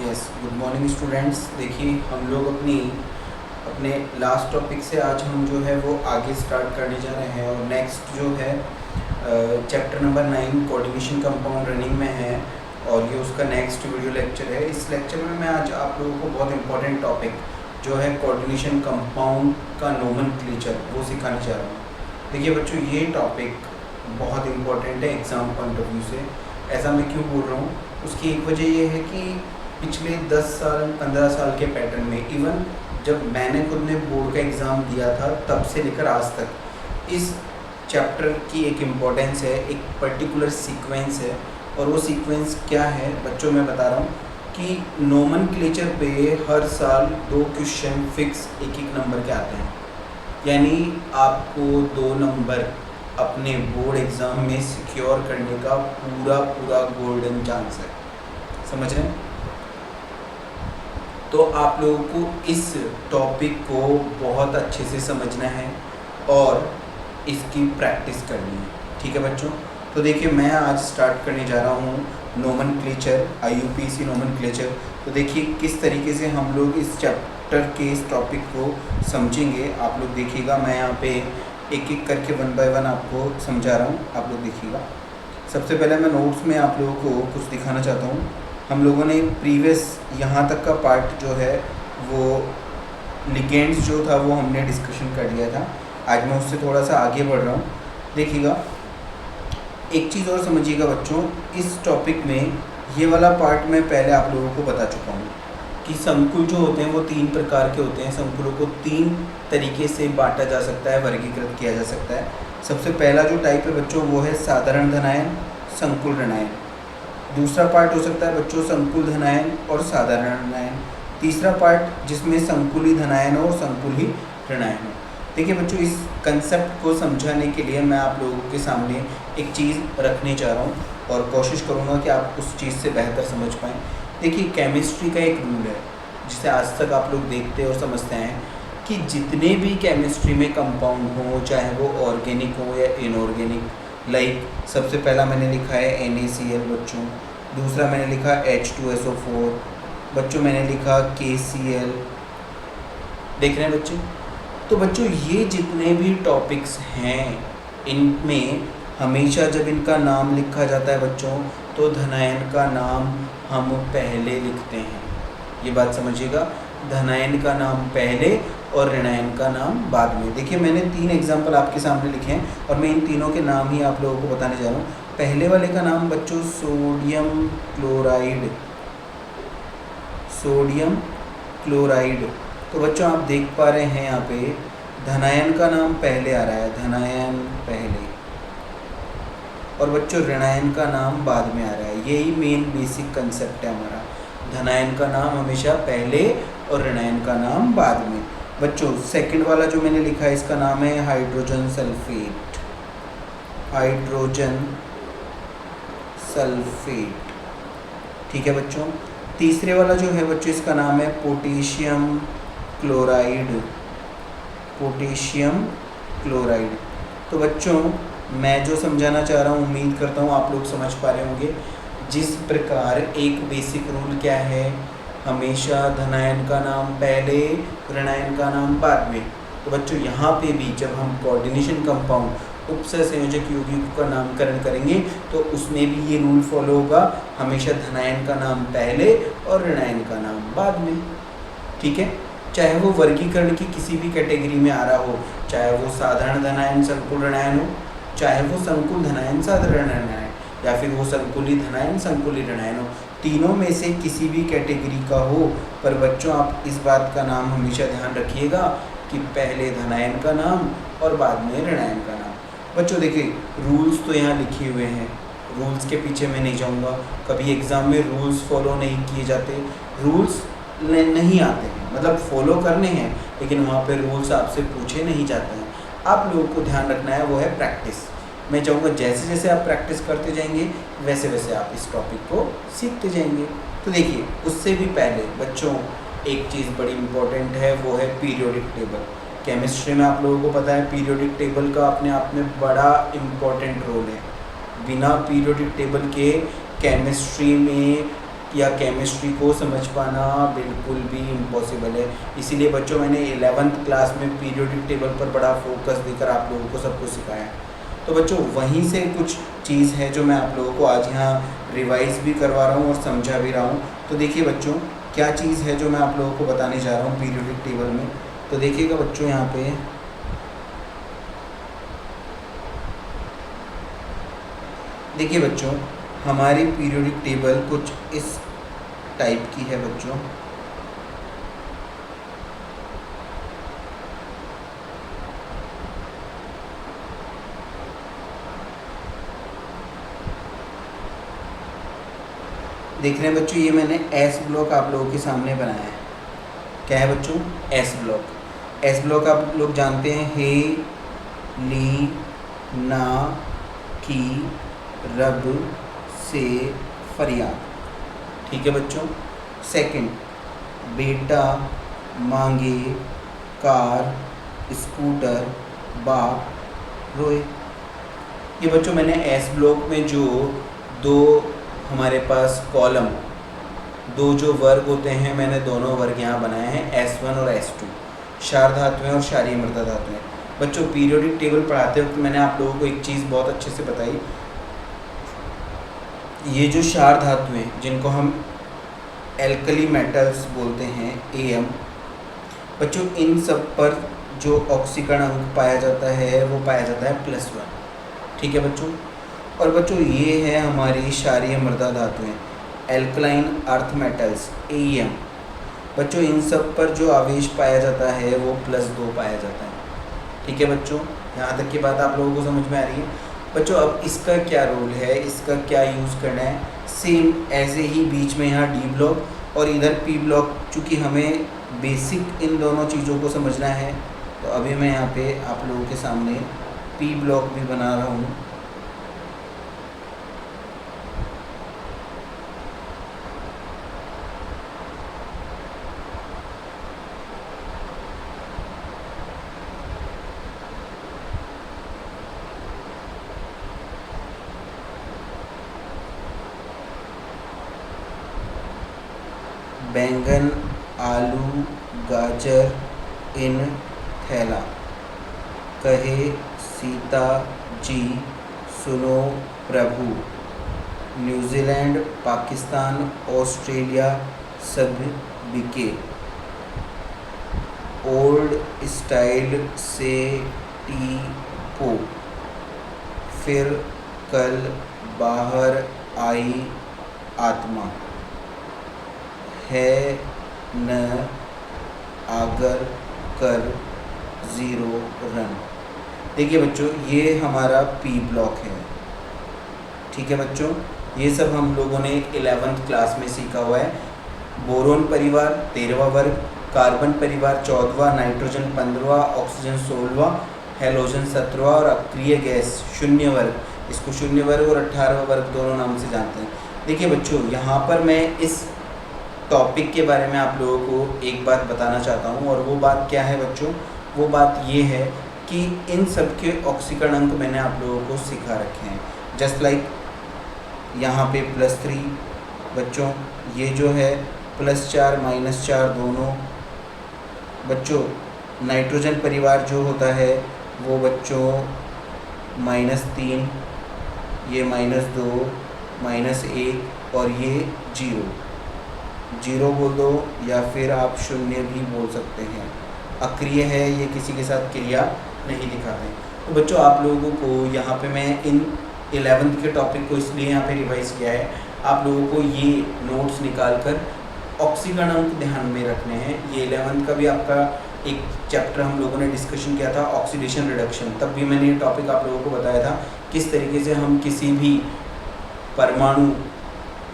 Yes, good morning students. देखिए हम लोग अपने लास्ट टॉपिक से आज हम जो है वो आगे स्टार्ट करने जा रहे हैं और नेक्स्ट जो है chapter number 9 coordination compound running में है और ये उसका नेक्स्ट वीडियो लेक्चर है। इस लेक्चर में मैं आज आप लोगों को बहुत इंपॉर्टेंट टॉपिक जो है कोऑर्डिनेशन कंपाउंड का नोमेनक्लेचर वो सिखाने जा रहा हूँ। देखिए बच्चों, ये टॉपिक बहुत इंपॉर्टेंट है एग्ज़ाम पॉइंट ऑफ व्यू से। ऐसा मैं क्यों बोल रहा हूँ, उसकी एक वजह ये है कि पिछले 10 साल 15 साल के पैटर्न में, इवन जब मैंने खुद ने बोर्ड का एग्ज़ाम दिया था तब से लेकर आज तक इस चैप्टर की एक इम्पोर्टेंस है, एक पर्टिकुलर सीक्वेंस है। और वो सीक्वेंस क्या है बच्चों, मैं बता रहा हूँ कि नोमेनक्लेचर पे हर साल 2 क्वेश्चन फिक्स एक नंबर के आते हैं। यानी आपको 2 नंबर अपने बोर्ड एग्ज़ाम में सिक्योर करने का पूरा गोल्डन चांस है। समझ रहे हैं? तो आप लोगों को इस टॉपिक को बहुत अच्छे से समझना है और इसकी प्रैक्टिस करनी है। ठीक है बच्चों? तो देखिए मैं आज स्टार्ट करने जा रहा हूँ नोमेनक्लेचर, IUPAC नोमेनक्लेचर। तो देखिए किस तरीके से हम लोग इस चैप्टर के इस टॉपिक को समझेंगे। आप लोग देखिएगा, मैं यहाँ पे एक एक करके 1 बाय 1 आपको समझा रहा हूँ, आप लोग देखिएगा। सबसे पहले मैं नोट्स में आप लोगों को कुछ दिखाना चाहता हूँ। हम लोगों ने प्रीवियस यहाँ तक का पार्ट जो है वो लिगेंड्स जो था वो हमने डिस्कशन कर लिया था। आज मैं उससे थोड़ा सा आगे बढ़ रहा हूँ। देखिएगा, एक चीज़ और समझिएगा बच्चों, इस टॉपिक में ये वाला पार्ट मैं पहले आप लोगों को बता चुका हूँ कि संकुल जो होते हैं वो 3 प्रकार के होते हैं। संकुलों को 3 तरीके से बांटा जा सकता है, वर्गीकृत किया जा सकता है। सबसे पहला जो टाइप है बच्चों वो है साधारण धनायन, संकुल ऋणायन। दूसरा पार्ट हो सकता है बच्चों संकुल धनायन और साधारण ऋणायन। तीसरा पार्ट जिसमें संकुली धनायन और संकुली ऋणायन हो। देखिए बच्चों, इस कंसेप्ट को समझाने के लिए मैं आप लोगों के सामने एक चीज़ रखने जा रहा हूँ और कोशिश करूँगा कि आप उस चीज़ से बेहतर समझ पाएँ। देखिए केमिस्ट्री का एक रूल है जिसे आज तक आप लोग देखते और समझते हैं कि जितने भी केमिस्ट्री में कंपाउंड हो, चाहे वो ऑर्गेनिक हो या इनऑर्गेनिक, लाइक सबसे पहला मैंने लिखा है NaCl बच्चों, दूसरा मैंने लिखा H2SO4 बच्चों, मैंने लिखा KCl। देख रहे हैं बच्चे? तो बच्चों ये जितने भी टॉपिक्स हैं इनमें हमेशा जब इनका नाम लिखा जाता है बच्चों तो धनायन का नाम हम पहले लिखते हैं। ये बात समझिएगा, धनायन का नाम पहले और ऋणायन का नाम बाद में। देखिए मैंने 3 एग्जाम्पल आपके सामने लिखे हैं और मैं इन तीनों के नाम ही आप लोगों को बताने जा रहा हूँ। पहले वाले का नाम बच्चों सोडियम क्लोराइड, सोडियम क्लोराइड। तो बच्चों आप देख पा रहे हैं यहाँ पे धनायन का नाम पहले आ रहा है, धनायन पहले, और बच्चों ऋणायन का नाम बाद में आ रहा है। यही मेन बेसिक कंसेप्ट है हमारा, धनायन का नाम हमेशा पहले और ऋणायन का नाम बाद में। बच्चों सेकंड वाला जो मैंने लिखा है इसका नाम है हाइड्रोजन सल्फेट, हाइड्रोजन सल्फेट। ठीक है बच्चों? तीसरे वाला जो है बच्चों इसका नाम है पोटेशियम क्लोराइड, पोटेशियम क्लोराइड। तो बच्चों मैं जो समझाना चाह रहा हूँ उम्मीद करता हूँ आप लोग समझ पा रहे होंगे। जिस प्रकार एक बेसिक रूल क्या है, हमेशा धनायन का नाम पहले, ऋणायन का नाम बाद में। तो बच्चों यहाँ पे भी जब हम कोऑर्डिनेशन कंपाउंड उपसंयोजक यौगिकों का नामकरण करेंगे तो उसमें भी ये रूल फॉलो होगा, हमेशा धनायन का नाम पहले और ऋणायन का नाम बाद में। ठीक है? चाहे वो वर्गीकरण की किसी भी कैटेगरी में आ रहा हो, चाहे वो साधारण धनायन संकुल ऋणायन हो, चाहे वो संकुल धनायन साधारण ऋणायन, या फिर वो संकुली धनायन संकुली ऋणायन हो, तीनों में से किसी भी कैटेगरी का हो। पर बच्चों आप इस बात का नाम हमेशा ध्यान रखिएगा कि पहले धनायन का नाम और बाद में ऋणायन का नाम। बच्चों देखिए रूल्स तो यहाँ लिखे हुए हैं, रूल्स के पीछे मैं नहीं जाऊँगा। कभी एग्ज़ाम में रूल्स फॉलो नहीं किए जाते, रूल्स नहीं आते हैं, मतलब फॉलो करने हैं लेकिन वहाँ पे रूल्स आपसे पूछे नहीं जाते हैं। आप लोगों को ध्यान रखना है वो है प्रैक्टिस। मैं चाहूँगा जैसे जैसे आप प्रैक्टिस करते जाएंगे वैसे वैसे आप इस टॉपिक को सीखते जाएंगे। तो देखिए उससे भी पहले बच्चों एक चीज़ बड़ी इम्पोर्टेंट है, वो है पीरियोडिक टेबल। केमिस्ट्री में आप लोगों को पता है पीरियोडिक टेबल का अपने आप में बड़ा इम्पोर्टेंट रोल है। बिना पीरियोडिक टेबल के केमिस्ट्री में या केमिस्ट्री को समझ पाना बिल्कुल भी इम्पॉसिबल है। इसीलिए बच्चों मैंने 11th क्लास में पीरियोडिक टेबल पर बड़ा फोकस देकर आप लोगों को सब कुछ सिखाया है। तो बच्चों वहीं से कुछ चीज़ है जो मैं आप लोगों को आज यहाँ रिवाइज भी करवा रहा हूँ और समझा भी रहा हूँ। तो देखिए बच्चों क्या चीज़ है जो मैं आप लोगों को बताने जा रहा हूँ पीरियोडिक टेबल में। तो देखिएगा बच्चों यहाँ पे देखिए बच्चों हमारी पीरियोडिक टेबल कुछ इस टाइप की है बच्चों। देख रहे हैं बच्चों, ये मैंने एस ब्लॉक आप लोगों के सामने बनाया है। क्या है बच्चों? S block. एस ब्लॉक आप लोग जानते हैं, हे, ली, ना, की, रब, से, फरियाद। ठीक है बच्चों। सेकंड, बेटा, मांगे, कार, स्कूटर, बाप, रोए। ये बच्चों मैंने एस ब्लॉक में जो दो हमारे पास कॉलम, दो जो वर्ग होते हैं, मैंने दोनों वर्ग यहाँ बनाए हैं, S1 और S2, क्षार धातुएं और क्षारीय मृदा धातुएं। बच्चों पीरियोडिक टेबल पढ़ाते वक्त मैंने आप लोगों को एक चीज़ बहुत अच्छे से बताई, ये जो क्षार धातुएं जिनको हम एल्कली मेटल्स बोलते हैं, Am, बच्चों इन सब पर जो ऑक्सीकरण अंक पाया जाता है वो पाया जाता है +1। ठीक है बच्चों। और बच्चों ये है हमारी क्षारीय मृदा धातुएं, एल्कलाइन अर्थ मेटल्स, Am। बच्चों इन सब पर जो आवेश पाया जाता है वो +2 पाया जाता है। ठीक है बच्चों, यहाँ तक की बात आप लोगों को समझ में आ रही है। बच्चों अब इसका क्या रोल है, इसका क्या यूज़ करना है, सेम ऐसे ही बीच में यहाँ D ब्लॉक और इधर P ब्लॉक। चूँकि हमें बेसिक इन दोनों चीज़ों को समझना है तो अभी मैं यहाँ पे आप लोगों के सामने P ब्लॉक भी बना रहा हूँ। बैंगन, आलू, गाजर इन थैला, कहे सीता जी सुनो प्रभु, न्यूजीलैंड, पाकिस्तान, ऑस्ट्रेलिया सब बिके, ओल्ड स्टाइल से टी को, फिर कल बाहर आई आत्मा, है न आगर कर 0 रन। देखिए बच्चों ये हमारा P ब्लॉक है। ठीक है बच्चों, ये सब हम लोगों ने 11th क्लास में सीखा हुआ है। बोरोन परिवार 13वां वर्ग, कार्बन परिवार 14वां, नाइट्रोजन 15वां, ऑक्सीजन 16वां, हेलोजन 17वां और अक्रिय गैस 0 वर्ग, इसको 0 वर्ग और 18वां वर्ग दोनों नाम से जानते हैं। देखिए बच्चों यहाँ पर मैं इस टॉपिक के बारे में आप लोगों को एक बात बताना चाहता हूँ, और वो बात क्या है बच्चों? वो बात ये है कि इन सब के ऑक्सीकरण अंक मैंने आप लोगों को सिखा रखे हैं। जस्ट लाइक यहाँ पे +3 बच्चों, ये जो है +4 -4 दोनों। बच्चों नाइट्रोजन परिवार जो होता है वो बच्चों -3, ये -2, -1 और ये 0 बोल दो या फिर आप 0 भी बोल सकते हैं। अक्रिय है, ये किसी के साथ क्रिया नहीं दिखाते। तो बच्चों आप लोगों को यहाँ पे मैं इन 11th के टॉपिक को इसलिए यहाँ पे रिवाइज किया है, आप लोगों को ये नोट्स निकाल कर ऑक्सीकरण अंक ध्यान में रखने हैं। ये 11th का भी आपका एक चैप्टर हम लोगों ने डिस्कशन किया था, ऑक्सीडेशन रिडक्शन, तब भी मैंने ये टॉपिक आप लोगों को बताया था किस तरीके से हम किसी भी परमाणु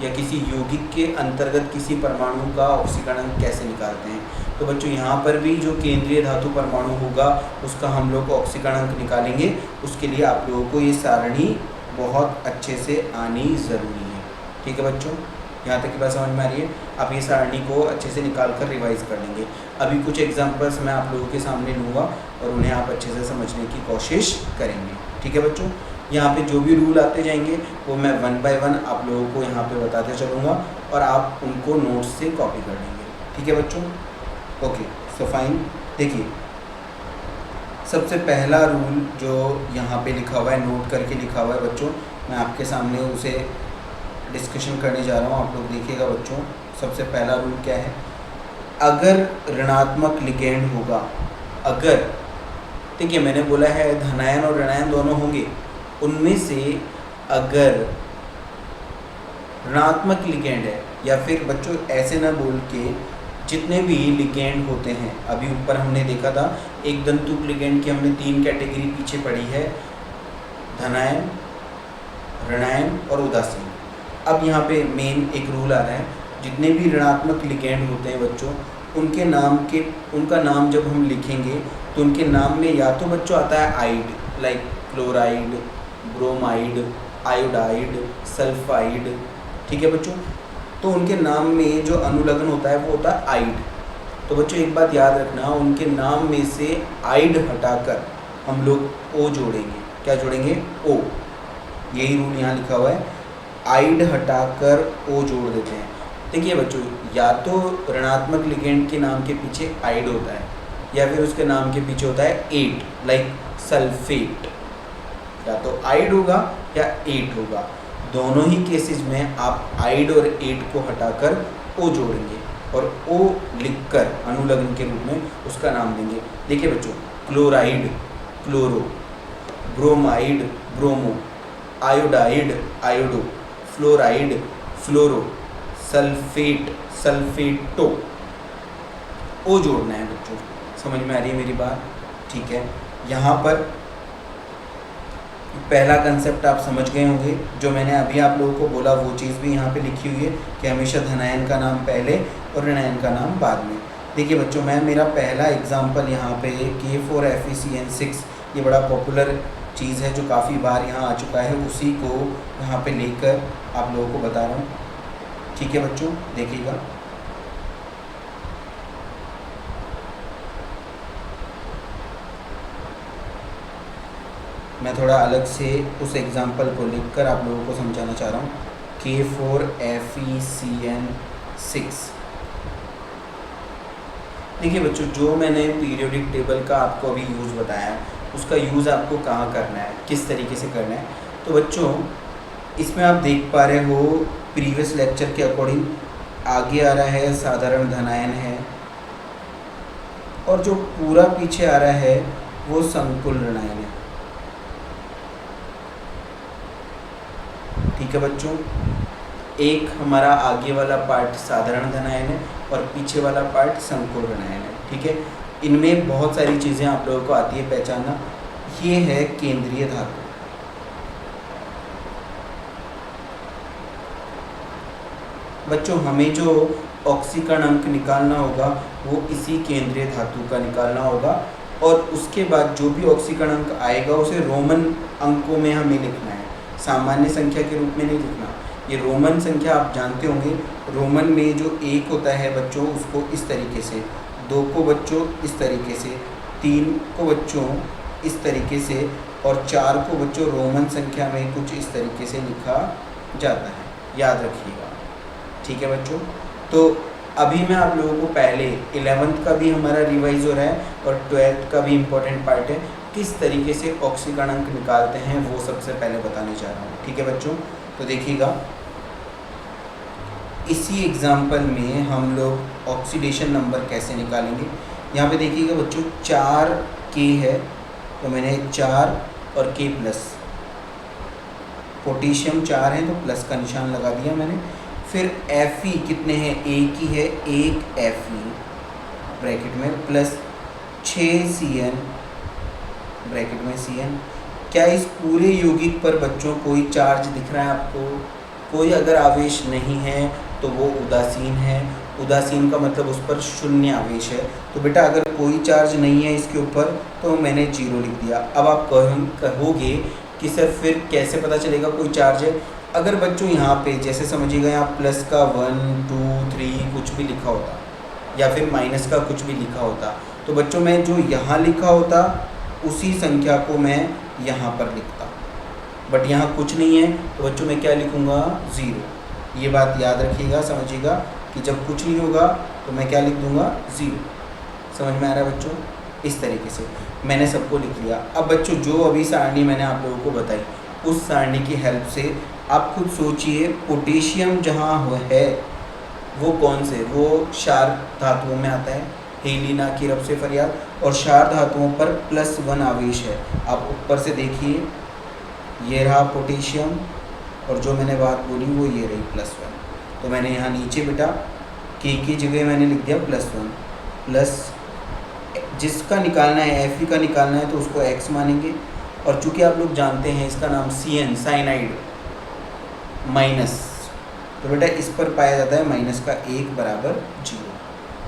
या किसी यौगिक के अंतर्गत किसी परमाणु का ऑक्सीकरण कैसे निकालते हैं। तो बच्चों यहाँ पर भी जो केंद्रीय धातु परमाणु होगा उसका हम लोग ऑक्सीकरण अंक निकालेंगे। उसके लिए आप लोगों को ये सारणी बहुत अच्छे से आनी ज़रूरी है। ठीक है बच्चों, यहाँ तक की बात समझ में आ रही है? आप ये सारणी को अच्छे से निकाल कर रिवाइज कर लेंगे। अभी कुछ एग्जाम्पल्स मैं आप लोगों के सामने लूँगा और उन्हें आप अच्छे से समझने की कोशिश करेंगे। ठीक है बच्चों, यहाँ पे जो भी रूल आते जाएंगे वो मैं 1 बाय 1 आप लोगों को यहाँ पे बताते चलूँगा और आप उनको नोट्स से कॉपी कर लेंगे। ठीक है बच्चों, ओके सो फाइन। देखिए सबसे पहला रूल जो यहाँ पे लिखा हुआ है, नोट करके लिखा हुआ है बच्चों, मैं आपके सामने उसे डिस्कशन करने जा रहा हूँ, आप लोग देखिएगा बच्चों। सबसे पहला रूल क्या है, अगर ऋणात्मक लिगेंड होगा, अगर, ठीक है मैंने बोला है धनायन और ऋणायन दोनों होंगे, उनमें से अगर ऋणात्मक लिगेंड है, या फिर बच्चों ऐसे ना बोल के जितने भी लिगेंड होते हैं, अभी ऊपर हमने देखा था एक दंतुक लिगेंड की हमने 3 कैटेगरी पीछे पढ़ी है, धनायन, ऋणायन और उदासीन। अब यहाँ पे मेन एक रूल आ रहा है, जितने भी ऋणात्मक लिगेंड होते हैं बच्चों, उनका नाम जब हम लिखेंगे तो उनके नाम में या तो बच्चों आता है ide, like chloride, bromide, iodide, sulphide. ठीक है बच्चों, तो उनके नाम में जो अनुलग्न होता है वो होता है आइड। तो बच्चों एक बात याद रखना, उनके नाम में से आइड हटाकर हम लोग ओ जोड़ेंगे। क्या जोड़ेंगे? ओ। यही रूल यहाँ लिखा हुआ है, आइड हटाकर ओ जोड़ देते हैं। देखिए बच्चों, या तो ऋणात्मक लिगेंड के नाम के पीछे आइड होता है या फिर उसके नाम के पीछे होता है एट, लाइक सल्फेट। या तो आइड होगा या एट होगा, दोनों ही केसेस में आप आइड और एट को हटाकर ओ जोड़ेंगे और ओ लिखकर अनुलग्न के रूप में उसका नाम देंगे। देखिए बच्चों, chloride, chloro, bromide, bromo, iodide, iodo, fluoride, fluoro, sulphate, sulphato. O जोड़ना है बच्चों, समझ में आ रही है मेरी बात? ठीक है, यहाँ पर पहला कंसेप्ट आप समझ गए होंगे, जो मैंने अभी आप लोगों को बोला वो चीज़ भी यहाँ पे लिखी हुई है कि हमेशा धनायन का नाम पहले और ऋणायन का नाम बाद में। देखिए बच्चों, मैं मेरा पहला एग्जांपल यहाँ पे K4FeCN6, ये बड़ा पॉपुलर चीज़ है जो काफ़ी बार यहाँ आ चुका है, उसी को यहाँ पे लेकर आप लोगों को बता रहा हूँ। ठीक है बच्चों, देखिएगा। मैं थोड़ा अलग से उस एग्जाम्पल को लिखकर आप लोगों को समझाना चाह रहा हूँ। K4FeCN6। देखिए बच्चों, जो मैंने पीरियोडिक टेबल का आपको अभी यूज़ बताया, उसका यूज़ आपको कहाँ करना है, किस तरीके से करना है। तो बच्चों इसमें आप देख पा रहे हो प्रीवियस लेक्चर के अकॉर्डिंग आगे आ रहा है साधारण धनायन है, और जो पूरा पीछे आ रहा है वो संकुल ऋणायन है। ठीक है बच्चों, एक हमारा आगे वाला पार्ट साधारण धनायन है और पीछे वाला पार्ट संकुल ऋणायन है। ठीक है, इनमें बहुत सारी चीज़ें आप लोगों को आती है पहचानना। ये है केंद्रीय धातु। बच्चों हमें जो ऑक्सीकरण अंक निकालना होगा वो इसी केंद्रीय धातु का निकालना होगा, और उसके बाद जो भी ऑक्सीकरण अंक आएगा उसे रोमन अंकों में हमें लिखना है, सामान्य संख्या के रूप में नहीं लिखना। ये रोमन संख्या आप जानते होंगे, रोमन में जो 1 होता है बच्चों उसको इस तरीके से, 2 को बच्चों इस तरीके से, 3 को बच्चों इस तरीके से, और 4 को बच्चों रोमन संख्या में कुछ इस तरीके से लिखा जाता है, याद रखिएगा। ठीक है बच्चों, तो अभी मैं आप लोगों को पहले 11th का भी हमारा रिवाइज हो रहा है और 12th का भी इम्पोर्टेंट पार्ट है, किस तरीके से ऑक्सीकरण अंक निकालते हैं वो सबसे पहले बताने जा रहा हूँ। ठीक है बच्चों, तो देखिएगा, इसी एग्जाम्पल में हम लोग ऑक्सीडेशन नंबर कैसे निकालेंगे। यहाँ पे देखिएगा बच्चों, 4 K है, तो मैंने 4 और K प्लस, पोटेशियम 4 है तो प्लस का निशान लगा दिया मैंने। फिर Fe कितने हैं, एक ही है, 1 Fe ब्रैकेट में प्लस 6 Cn ब्रैकेट में Cn। क्या इस पूरे यौगिक पर बच्चों कोई चार्ज दिख रहा है आपको? कोई अगर आवेश नहीं है तो वो उदासीन है। उदासीन का मतलब उस पर शून्य आवेश है। तो बेटा अगर कोई चार्ज नहीं है इसके ऊपर तो मैंने 0 लिख दिया। अब आप कहोगे कि सर फिर कैसे पता चलेगा कोई चार्ज है? अगर बच्चों यहाँ पे जैसे समझिएगा, यहाँ प्लस का 1 2 3 कुछ भी लिखा होता, या फिर माइनस का कुछ भी लिखा होता, तो बच्चों मैं जो यहाँ लिखा होता उसी संख्या को मैं यहाँ पर लिखता। बट यहाँ कुछ नहीं है तो बच्चों मैं क्या लिखूँगा, 0। ये बात याद रखिएगा, समझिएगा कि जब कुछ नहीं होगा तो मैं क्या लिख दूँगा, 0। समझ में आ रहा है बच्चों? इस तरीके से मैंने सबको लिख लिया। अब बच्चों जो अभी सारणी मैंने आप लोगों को बताई, उस सारणी की हेल्प से आप खुद सोचिए पोटेशियम जहाँ है वो कौन से, वो क्षार धातुओं में आता है, हेलिना की रब से फरियाद, और क्षार धातुओं पर +1 आवेश है। आप ऊपर से देखिए, ये रहा पोटेशियम, और जो मैंने बात बोली वो ये रही +1। तो मैंने यहाँ नीचे बेटा के की जगह मैंने लिख दिया +1, प्लस जिसका निकालना है Fe का निकालना है तो उसको x मानेंगे, और चूँकि आप लोग जानते हैं इसका नाम CN साइनाइड माइनस, तो बेटा इस पर पाया जाता है -1 = 0।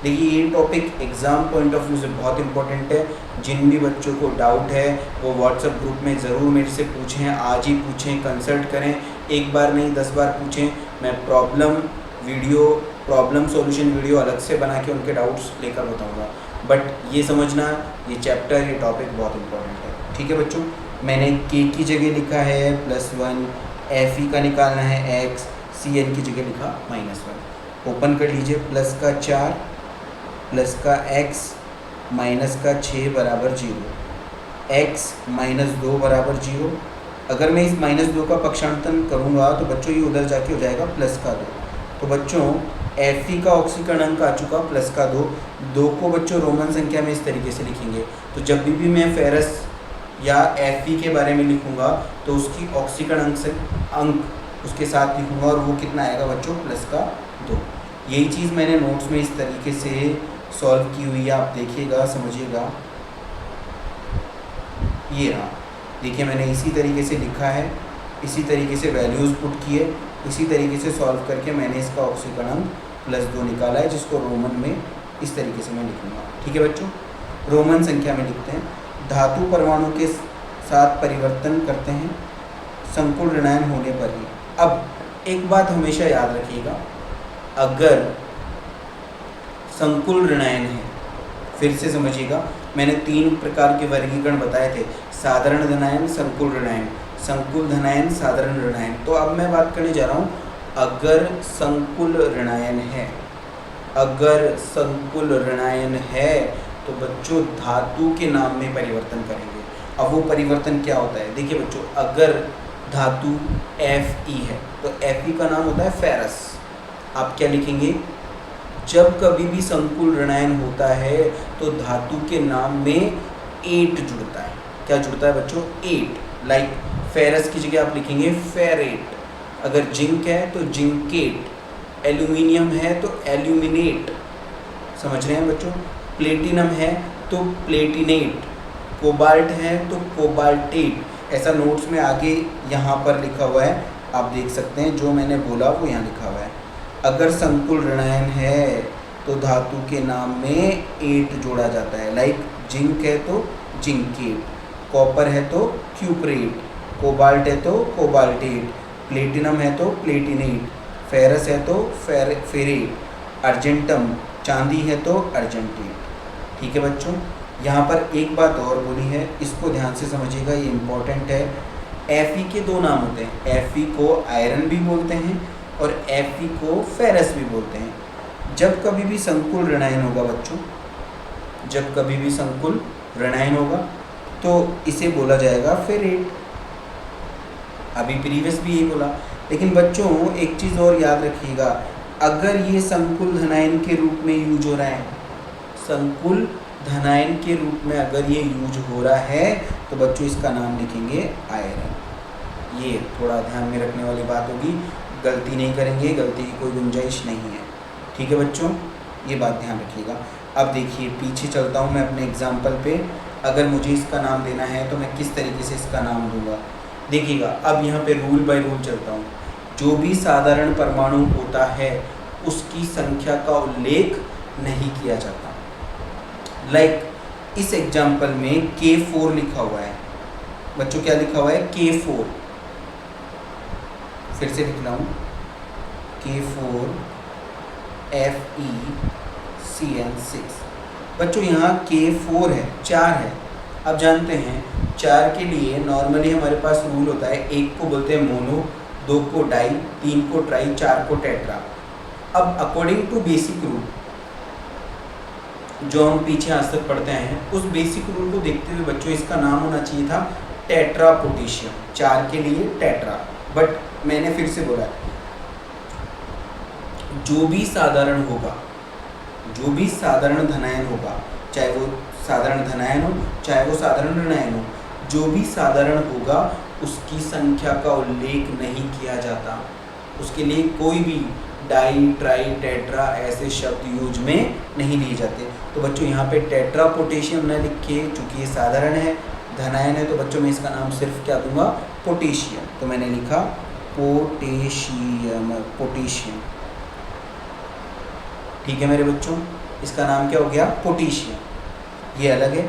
देखिए ये topic exam point of view से बहुत इंपॉर्टेंट है। जिन भी बच्चों को डाउट है वो व्हाट्सएप ग्रुप में ज़रूर मेरे से पूछें, आज ही पूछें, कंसल्ट करें, एक बार नहीं 10 बार पूछें। मैं प्रॉब्लम सॉल्यूशन वीडियो अलग से बना के उनके डाउट्स लेकर बताऊंगा। बट ये समझना, ये चैप्टर, ये टॉपिक बहुत इंपॉर्टेंट है। ठीक है बच्चों, मैंने के की जगह लिखा है +1, Fe का निकालना है x, Cn की जगह लिखा -1। ओपन कर लीजिए, प्लस का 4 प्लस का x माइनस का 6 = 0, x -2 = 0। अगर मैं इस -2 का पक्षांतरण करूँगा तो बच्चों ये उधर जाके हो जाएगा +2। तो बच्चों Fe का ऑक्सीकरण अंक आ चुका +2। 2 को बच्चों रोमन संख्या में इस तरीके से लिखेंगे। तो जब भी मैं फेरस या Fe के बारे में लिखूँगा तो उसकी ऑक्सीकरण अंक उसके साथ लिखूँगा, और वो कितना आएगा बच्चों, +2। यही चीज़ मैंने नोट्स में इस तरीके से सॉल्व की हुई है, आप देखिएगा, समझिएगा। ये रहा, देखिए मैंने इसी तरीके से लिखा है, इसी तरीके से वैल्यूज़ पुट किए, इसी तरीके से सॉल्व करके मैंने इसका ऑक्सीकरण अंक +2 निकाला है, जिसको रोमन में इस तरीके से मैं लिखूँगा। ठीक है बच्चों, रोमन संख्या में लिखते हैं। धातु परमाणु के साथ परिवर्तन करते हैं संकुल ऋणायन होने पर ही। अब एक बात हमेशा याद रखिएगा, अगर संकुल ऋणायन है, फिर से समझिएगा, मैंने 3 प्रकार के वर्गीकरण बताए थे, साधारण धनायन, संकुल ऋणायन, संकुल धनायन, साधारण ऋणायन। तो अब मैं बात करने जा रहा हूँ, अगर संकुल ऋणायन है, अगर संकुल ऋणायन है तो बच्चों धातु के नाम में परिवर्तन करेंगे। अब वो परिवर्तन क्या होता है, देखिए बच्चों, अगर धातु Fe है तो Fe का नाम होता है फेरस। आप क्या लिखेंगे, जब कभी भी संकुल ऋणायन होता है तो धातु के नाम में 8 जुड़ता है। क्या जुड़ता है बच्चों, 8। लाइक फेरस की जगह आप लिखेंगे फेरेट, अगर जिंक है तो जिंकेट, एल्यूमिनियम है तो एल्यूमिनेट, समझ रहे हैं बच्चों, प्लेटिनम है तो प्लेटिनेट, कोबाल्ट है तो कोबाल्टेट। ऐसा नोट्स में आगे यहाँ पर लिखा हुआ है, आप देख सकते हैं, जो मैंने बोला वो यहाँ लिखा हुआ है। अगर संकुल ऋणायन है तो धातु के नाम में 8 जोड़ा जाता है। लाइक जिंक है तो जिंकेट, कॉपर है तो क्यूपरेट, कोबाल्ट है तो कोबाल्टेट, प्लेटिनम है तो प्लेटिनेट, फेरस है तो फेरेट, अर्जेंटम चांदी है तो अर्जेंटेट। ठीक है बच्चों, यहाँ पर एक बात और बोली है, इसको ध्यान से समझिएगा, ये इम्पोर्टेंट है। Fe के 2 नाम होते हैं, Fe को आयरन भी बोलते हैं और Fe को फेरस भी बोलते हैं। जब कभी भी संकुल ऋणायन होगा बच्चों, जब कभी भी संकुल ऋणायन होगा तो इसे बोला जाएगा फेरेट। अभी प्रीवियस भी यही बोला, लेकिन बच्चों एक चीज़ और याद रखिएगा, अगर ये संकुल धनायन के रूप में यूज हो रहा है, संकुल धनायन के रूप में अगर ये यूज हो रहा है तो बच्चों इसका नाम लिखेंगे आयरन। ये थोड़ा ध्यान में रखने वाली बात होगी, गलती नहीं करेंगे, गलती की कोई गुंजाइश नहीं है। ठीक है बच्चों, ये बात ध्यान रखिएगा। अब देखिए पीछे चलता हूँ मैं अपने एग्जाम्पल पे, अगर मुझे इसका नाम देना है तो मैं किस तरीके से इसका नाम दूंगा, देखिएगा। अब यहाँ पे रूल बाय रूल चलता हूँ, जो भी साधारण परमाणु होता है उसकी संख्या का उल्लेख नहीं किया जाता। लाइक इस एग्जाम्पल में K4 लिखा हुआ है बच्चों, क्या लिखा हुआ है, K4। फिर से लिख रहा हूँ, K4 FeCN6। बच्चों यहाँ K4 है, 4 है, अब जानते हैं 4 के लिए नॉर्मली हमारे पास रूल होता है, 1 को बोलते हैं मोनो, 2 को डाई, 3 को ट्राई, 4 को टेट्रा। अब अकॉर्डिंग टू बेसिक रूल जो हम पीछे आज तक पढ़ते हैं, उस बेसिक रूल को देखते हुए बच्चों इसका नाम होना चाहिए था टेट्रा पोटेशियम, 4 के लिए टेट्रा। बट मैंने फिर से बोला जो भी साधारण होगा, जो भी साधारण धनायन होगा, चाहे वो साधारण धनायन हो चाहे वो साधारण ऋणायन हो, जो भी साधारण होगा उसकी संख्या का उल्लेख नहीं किया जाता। उसके लिए कोई भी डाई, ट्राई, टेट्रा ऐसे शब्द यूज में नहीं लिए जाते। तो बच्चों यहाँ पे टेट्रा पोटेशियम न लिखे, चूँकि ये साधारण है, धनायन है, तो बच्चों मैं इसका नाम सिर्फ क्या दूंगा, पोटेशियम। तो मैंने लिखा पोटेशियम, पोटेशियम। ठीक है मेरे बच्चों, इसका नाम क्या हो गया, पोटेशियम। ये अलग है,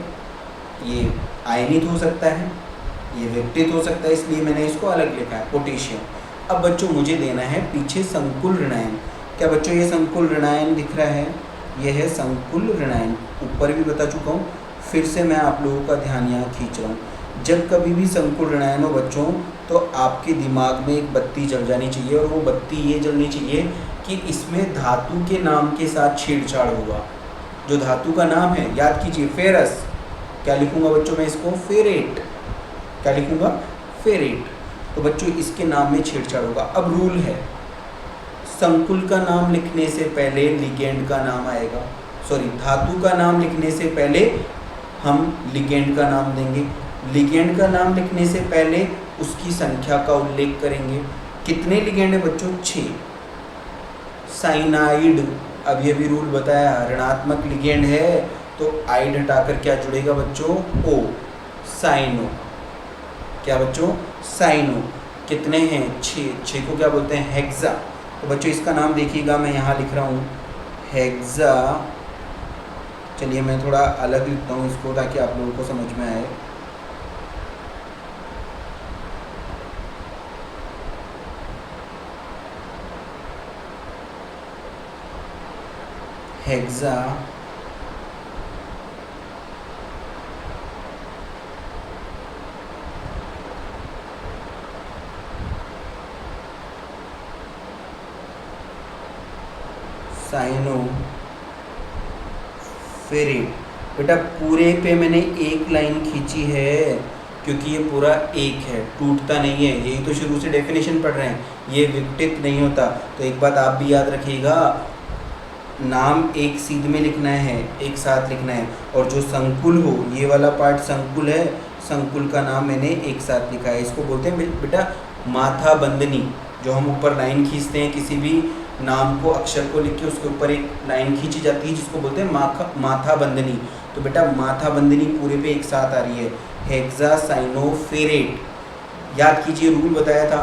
ये आयनित हो सकता है, ये विघटित हो सकता है, इसलिए मैंने इसको अलग लिखा है पोटेशियम। अब बच्चों मुझे देना है पीछे संकुल ऋणायन। क्या बच्चों ये संकुल ऋणायन दिख रहा है, ये है संकुल ऋणायन। ऊपर भी बता चुका हूँ, फिर से मैं आप लोगों का ध्यान यहाँ खींच रहा हूँ। जब कभी भी संकुल ऋणायन हो बच्चों, तो आपके दिमाग में एक बत्ती जल जानी चाहिए, और वो बत्ती ये जलनी चाहिए कि इसमें धातु के नाम के साथ छेड़छाड़ होगा। जो धातु का नाम है, याद कीजिए, फेरस। क्या लिखूंगा बच्चों मैं इसको, फेरेट। क्या लिखूंगा, फेरेट। तो बच्चों इसके नाम में छेड़छाड़ होगा। अब रूल है, संकुल का नाम लिखने से पहले लिगेंड का नाम आएगा, सॉरी धातु का नाम लिखने से पहले हम लिगेंड का नाम देंगे, लिगेंड का नाम लिखने से पहले उसकी संख्या का उल्लेख करेंगे। कितने लिगेंड है बच्चों, 6। साइनाइड, अब ये भी रूल बताया, ऋणात्मक लिगेंड है तो आइड हटाकर क्या जुड़ेगा बच्चों, ओ, साइनो। क्या बच्चों, साइनो। कितने हैं, 6 को क्या बोलते हैं, हेक्सा। तो बच्चों इसका नाम देखिएगा, मैं यहाँ लिख रहा हूँ हेक्सा। चलिए मैं थोड़ा अलग लिखता हूँ इसको ताकि आप लोगों को समझ में आए। Hexacyanoferrate. बेटा पूरे पे मैंने एक लाइन खींची है क्योंकि ये पूरा एक है, टूटता नहीं है। यही तो शुरू से डेफिनेशन पढ़ रहे हैं, ये विघटित नहीं होता। तो एक बात आप भी याद रखिएगा, नाम एक सीध में लिखना है, एक साथ लिखना है। और जो संकुल हो, ये वाला पार्ट संकुल है, संकुल का नाम मैंने एक साथ लिखा है। इसको बोलते हैं बेटा माथा बंदनी। जो हम ऊपर लाइन खींचते हैं, किसी भी नाम को, अक्षर को लिख के उसके ऊपर एक लाइन खींची जाती है जिसको बोलते हैं माथा बंदनी। तो बेटा माथा बंदनी पूरे पे एक साथ आ रही है, हेक्सासाइनोफेरेट। याद कीजिए, रूल बताया था,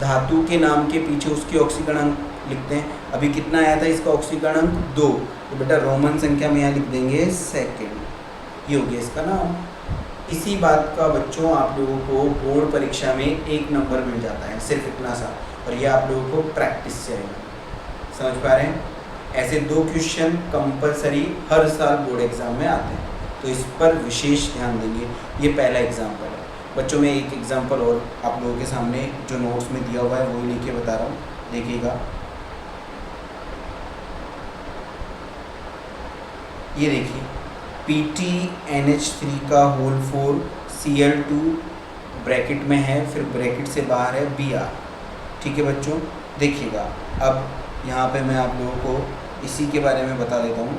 धातु के नाम के पीछे उसके ऑक्सीकरण अंक लिखते हैं। अभी कितना आया था इसका ऑक्सीकरण अंक, 2। तो बेटा रोमन संख्या में यहाँ लिख देंगे सेकेंड। ये हो गया इसका नाम। इसी बात का बच्चों आप लोगों को बोर्ड परीक्षा में 1 नंबर मिल जाता है, सिर्फ इतना सा। और ये आप लोगों को प्रैक्टिस से आएगा। समझ पा रहे हैं? ऐसे 2 क्वेश्चन कंपलसरी हर साल बोर्ड एग्जाम में आते हैं, तो इस पर विशेष ध्यान देंगे। ये पहला एग्जाम्पल है बच्चों। मैं एक एग्जाम्पल और आप लोगों के सामने जो नोट्स में दिया हुआ है वही लिख के बता रहा हूँ, देखिएगा। ये देखिए, PTNH3 का होल 4 Cl2 ब्रैकेट में है, फिर ब्रैकेट से बाहर है Br। ठीक है बच्चों, देखिएगा। अब यहाँ पे मैं आप लोगों को इसी के बारे में बता देता हूँ।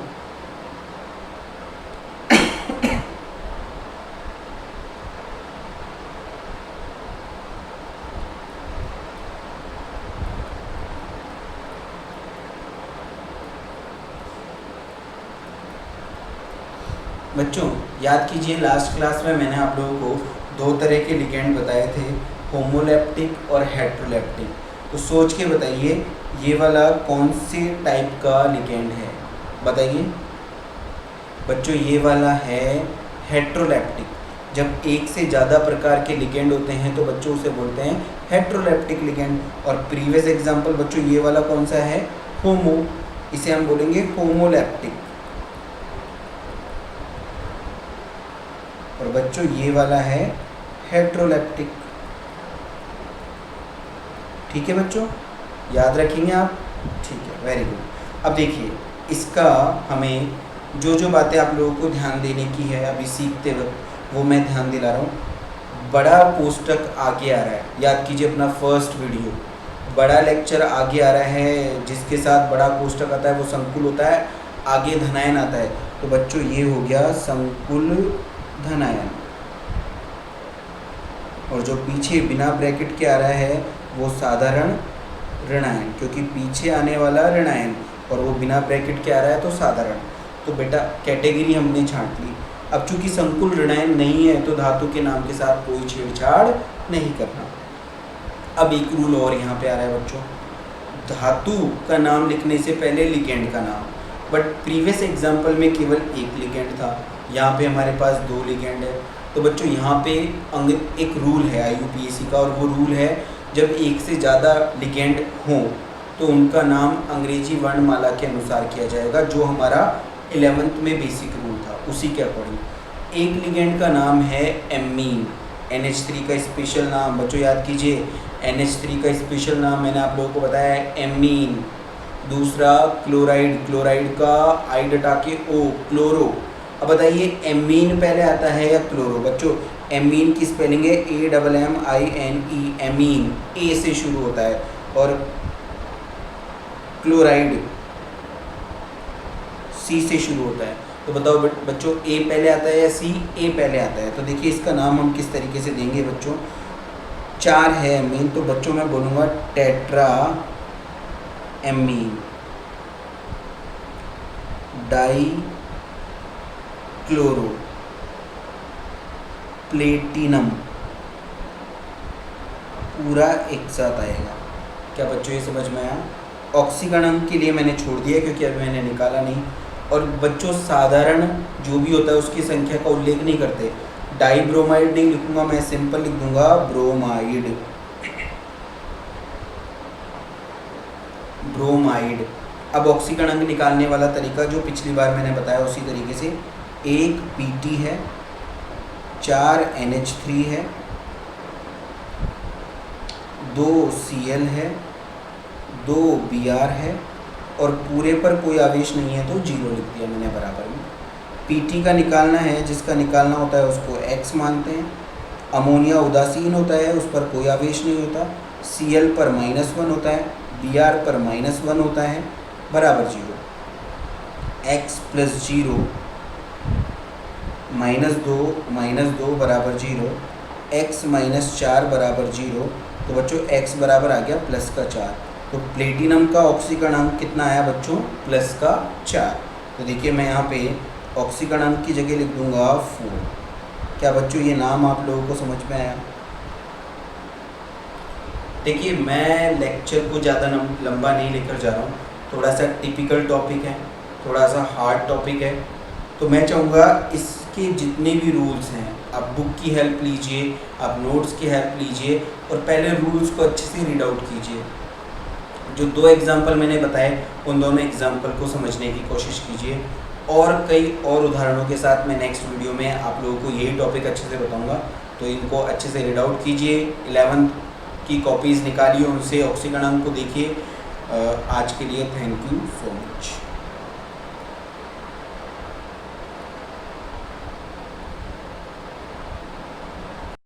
बच्चों याद कीजिए, लास्ट क्लास में मैंने आप लोगों को 2 तरह के लिगेंड बताए थे, होमोलैप्टिक और हेट्रोलैप्टिक। तो सोच के बताइए ये वाला कौन से टाइप का लिगेंड है, बताइए बच्चों। ये वाला है हेट्रोलैप्टिक। जब एक से ज़्यादा प्रकार के लिगेंड होते हैं तो बच्चों उसे बोलते हैं हेट्रोलैप्टिक लिगेंड। और प्रीवियस एग्जांपल बच्चों ये वाला कौन सा है, होमो, इसे हम बोलेंगे होमोलैप्टिक। और बच्चों ये वाला है हेट्रोलैप्टिक। ठीक है बच्चों, याद रखेंगे आप? ठीक है, वेरी गुड। अब देखिए इसका हमें जो जो बातें आप लोगों को ध्यान देने की है अभी सीखते वक्त, वो मैं ध्यान दिला रहा हूँ। बड़ा कोष्टक आगे आ रहा है, याद कीजिए अपना फर्स्ट वीडियो। बड़ा लेक्चर आगे आ रहा है, जिसके साथ बड़ा कोष्टक आता है वो संकुल होता है, आगे धनायन आता है। तो बच्चों ये हो गया संकुल धनायन, और जो पीछे बिना ब्रैकेट के आ रहा है वो साधारण ऋणायन, क्योंकि पीछे आने वाला ऋणायन और वो बिना ब्रैकेट के आ रहा है तो साधारण। तो बेटा कैटेगरी हमने छांट ली। अब चूंकि संकुल ऋणायन नहीं है तो धातु के नाम के साथ कोई छेड़छाड़ नहीं करना। अब एक रूल और यहाँ पे आ रहा है बच्चों, धातु का नाम लिखने से पहले लिगेंड का नाम। बट प्रीवियस एग्जाम्पल में केवल एक लिगेंड था, यहाँ पे हमारे पास 2 लिगेंड है। तो बच्चों यहाँ पे एक रूल है IUPAC का, और वो रूल है जब एक से ज़्यादा लिगेंड हों तो उनका नाम अंग्रेजी वर्णमाला के अनुसार किया जाएगा, जो हमारा 11th में बेसिक रूल था उसी के अकॉर्डिंग। एक लिगेंड का नाम है एमीन, NH3 का स्पेशल नाम। बच्चों याद कीजिए, NH3 का स्पेशल नाम मैंने आप लोगों को बताया है एमीन। दूसरा क्लोराइड, क्लोराइड का आइड हटा के O, क्लोरो। अब बताइए एमीन पहले आता है या क्लोरो? बच्चों एमीन की स्पेलिंग है AMMINE, एमीन A से शुरू होता है, और क्लोराइड C से शुरू होता है। तो बताओ बच्चों A पहले आता है या C? A पहले आता है। तो देखिए इसका नाम हम किस तरीके से देंगे बच्चों। 4 है एमीन, तो बच्चों मैं बोलूँगा tetra amine die chloro platinum, पूरा एक साथ आएगा। क्या बच्चों ये समझ में आया? ऑक्सीकरण के लिए मैंने छोड़ दिया क्योंकि अभी मैंने निकाला नहीं। और बच्चों साधारण जो भी होता है उसकी संख्या का उल्लेख नहीं करते। डाई ब्रोमाइड नहीं लिखूंगा मैं, सिंपल लिख दूंगा ब्रोमाइड। ब्रोमाइड। अब ऑक्सीकरण निकालने वाला तरीका जो पिछली बार मैंने बताया उसी तरीके से, 1 PT है, 4 NH3 है, 2 Cl है, 2 Br है, और पूरे पर कोई आवेश नहीं है तो 0 लिख दिया मैंने बराबर में। PT का निकालना है, जिसका निकालना होता है उसको X मानते हैं। अमोनिया उदासीन होता है, उस पर कोई आवेश नहीं होता। Cl पर -1 होता है, Br पर -1 होता है, बराबर 0। X + 0 -2 बराबर 0, X - 4 बराबर 0। तो बच्चों X बराबर आ गया +4। तो प्लेटिनम का ऑक्सीकरण कितना आया बच्चों? +4। तो देखिए मैं यहाँ पे ऑक्सीकरण की जगह लिख दूंगा 4। क्या बच्चों ये नाम आप लोगों को समझ में आया? देखिए मैं लेक्चर को ज़्यादा लंबा नहीं लेकर जा रहा हूँ, थोड़ा सा टिपिकल टॉपिक है, थोड़ा सा हार्ड टॉपिक है। तो मैं चाहूँगा इसके जितने भी रूल्स हैं आप बुक की हेल्प लीजिए, आप नोट्स की हेल्प लीजिए, और पहले रूल्स को अच्छे से रीड आउट कीजिए। जो 2 एग्जाम्पल मैंने बताए उन दोनों एग्जाम्पल को समझने की कोशिश कीजिए, और कई और उदाहरणों के साथ मैं नेक्स्ट वीडियो में आप लोगों को यही टॉपिक अच्छे से बताऊंगा। तो इनको अच्छे से रीड आउट कीजिए, 11th की कॉपीज़ निकालिए, उनसे ऑक्सीकरण को देखिए। आज के लिए थैंक यू सो मच।